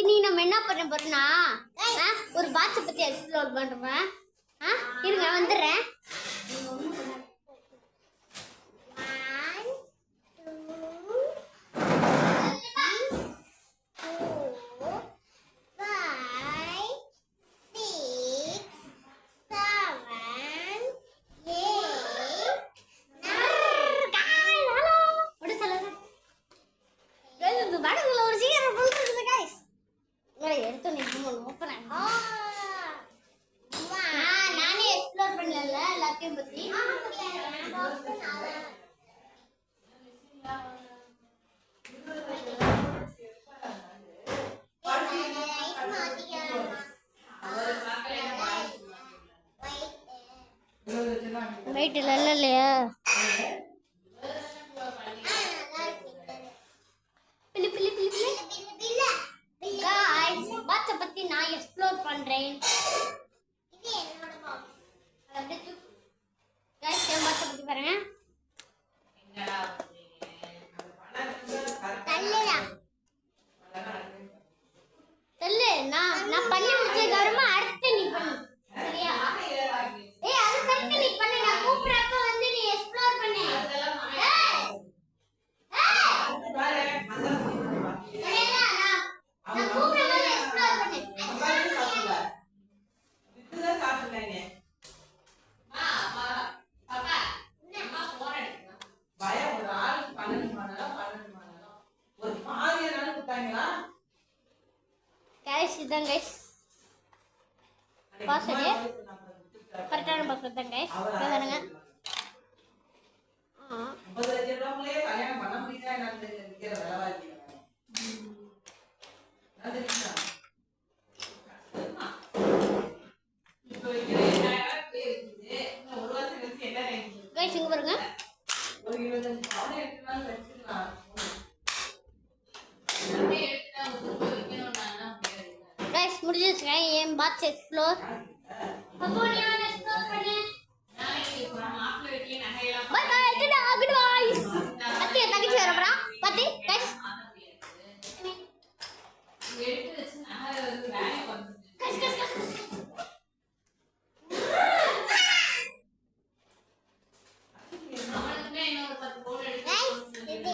இன்னைக்கு நம்ம என்ன பண்ண போறோம்னா ஒரு பாட்சை பத்தி எக்ஸ்ப்ளோர் பண்றோம். இருங்க வந்துடுறேன். நானே எக்ஸ்ப்ளோர் பண்ணல எல்லாத்தையும் பத்தி. வெயிட் இல்லையா? பாட்சை பத்தி நான் எக்ஸ்ப்ளோர் பண்றேன். இது என்னோட பாக்ஸ். அப்படியே गाइस ये பாட்சை பத்தி பாருங்க. என்னடா தள்ளடா தள்ளு. நான் பண்ணி முடிச்ச கவரமா அடுத்து நீ பண்ணு. சரியா? ஏய் அது கரெக்ட் நீ பண்ணு. நான் கூப்பிடுறப்ப வந்து நீ எக்ஸ்ப்ளோர் பண்ணு. गाइस इधर गाइस पास है கரெக்டான பாஸ் தான் गाइस பாருங்க. 50 லட்சம் ரூபாய்க்குள்ளே கல்யாணம் பண்ண முடியல. நான் நிக்கிற வேலைவாதி அது என்ன இப்போ இங்க ஒரு வருஷம் கழிச்சு என்ன ரேஞ்ச் गाइस இங்க பாருங்க. ஒரு 25 பவுன் எடுத்துனாலும் வெச்சிடலாம். நம்ம எடுத்தா ஒரு வைக்கணும். நான் गाइस முடிஞ்சிருச்சு. என் பாட்ஸ் எக்ஸ்ப்ளோர் அப்போ நீ வந்து எக்ஸ்ப்ளோர் பண்ணு. நான் இப்போ மாப்ள வீட்லயே நகையெல்லாம் bye bye tata goodbye. அத்தி தங்கச்சி வரப்பறா பாத்தி गाइस எடுத்து வச்சு நகை வந்து வேலை பண்ணுது. கஸ் அவனுக்கு இன்னொரு 10 பவுன் எடுத்து गाइस இது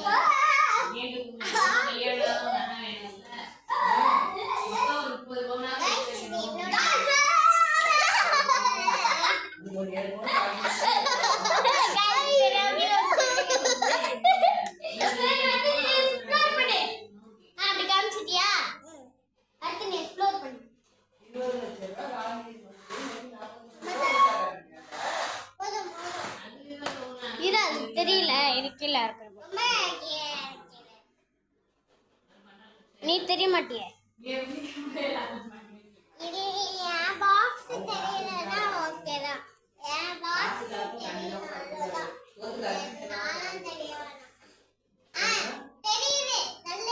ஏண்டு கல்யாணம் நகை வேணும்ல. இப்போ 30 பவுன் தெரியல எனக்கு இல்ல நீ தெரிய மாட்டியே. பாக்ஸ் தெரியலனா ஓகேதான். என் பாக்ஸ் தெரியலனா நான் தெரியவனா தெரியுது நல்ல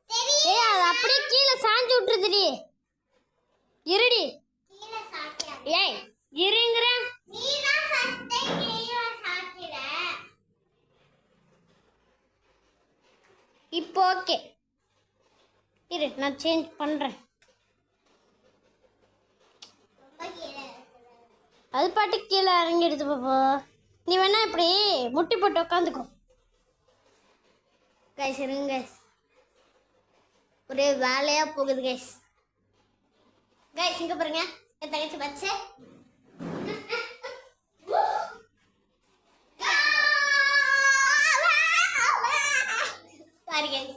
தெரியுது. ஏய் அது அப்படியே கீழ சாஞ்சு விட்டுருதுடி. இருடி கீழ சாக்கியா? ஏய் இருங்கற நீ தான் ஃபர்ஸ்ட் டைம் கீழ சாக்கிற. இப்போ ஓகே இரு நான் சேஞ்ச் பண்றேன். அது பாட்டு கீழே இறங்கிடுது பாப்பா. நீ வேணா இப்படி முட்டி போட்டு உட்காந்துக்கோ. கைஸ் இருங்க கைஸ் ஒரே வேலையா போகுது கைஸ். கைஸ் இங்க பாருங்க என் தங்கச்சி பச்சை சாரி கைஸ்.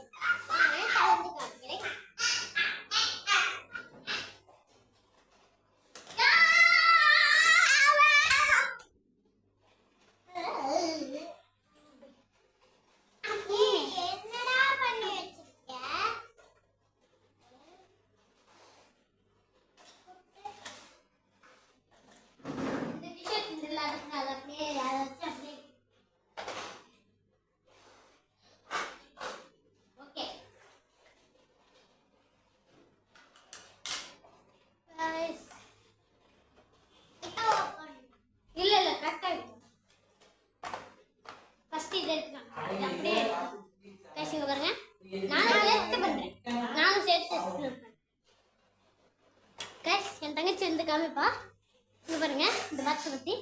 எக்ஸ்ப்ளோர் பண்ண. கைஸ் என் தங்கச்சி வந்து காமிப்பா. இங்க பாருங்க இந்த பாக்ஸ் பத்தி.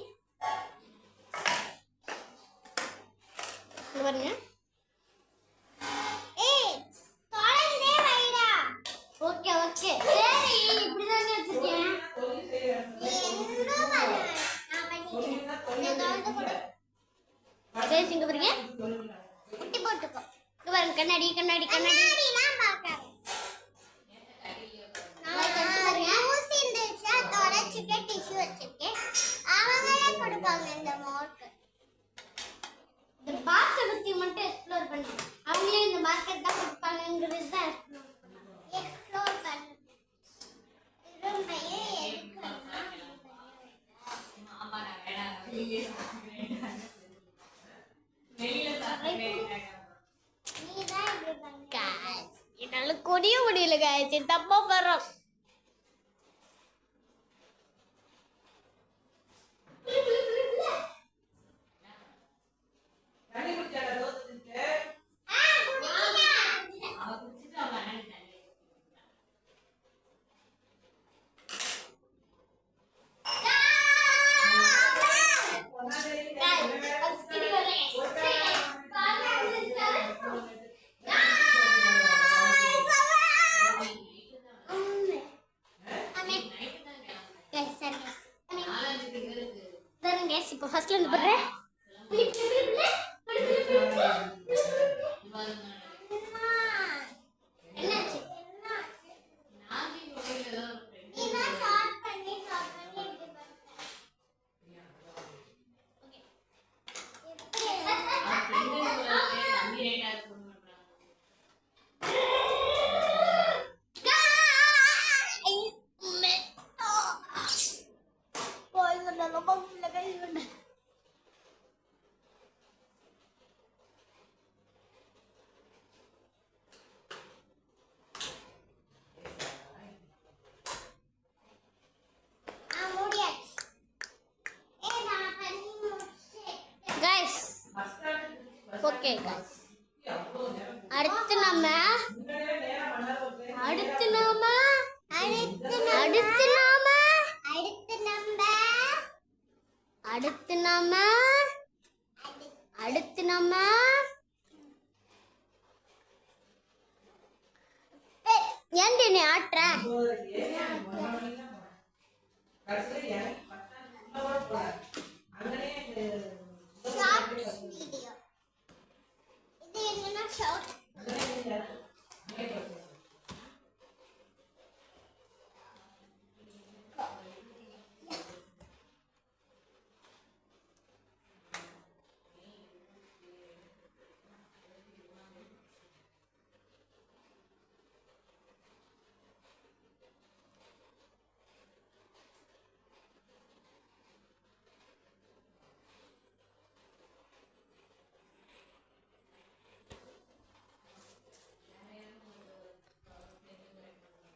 இங்க பாருங்க. ஏய் தொடர்ந்தே வைடா. ஓகே ஓகே சரி இப்படி தான் வச்சிருக்கேன். என்ன பண்ண நான் பண்ணிட்டேன். நான் தொடர்ந்து போடு. கைஸ் இங்க பாருங்க. குட்டி போட்டுக்கோ. இங்க பாருங்க கண்ணாடி கண்ணாடி கண்ணாடி நான் பார்க்கறேன். டிஷ்யூ வச்சிருக்கேன். அவங்களே கொடுப்பாங்க இந்த மார்க். இந்த பாக்ஸ் பத்தி மட்டும் எக்ஸ்ப்ளோர் பண்ணு. அவங்களே இந்த மார்க்கெட் தான் கொடுப்பாங்கங்கிறது தான் எக்ஸ்ப்ளோர் பண்ணு. திரும்பியே ஆமா நான் வேணாம். வெளியில சாப்பிடுறேன். நீ தான் இப்படி பண்ணு. गाइस என்னால கொடிய முடியல गाइस. தப்பா பண்றோம். இப்போ ஃபர்ஸ்ட்ல இருந்து பாருங்க. என்னாச்சு நாகி கோயில்ல ஏதோ நீங்க ஷார்ட் பண்ணி இப்படி பண்ணேன். ஓகே எப்படி தம்பி ரைட்டா ஃபோன் பண்றாங்க. போய் நான் ரொம்ப உள்ள கை விடு. ஓகே गाइस அடுத்து நம்ம ஏன்டி நீ ஆட்ற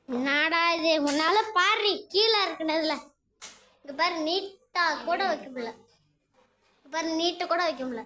என்னடா இது முன்னால பாரு கீழே இருக்குனதுல இங்க பாரு நீட்டா கூட வைக்க முடியல. பாரு நீட்டா கூட வைக்க முடியல.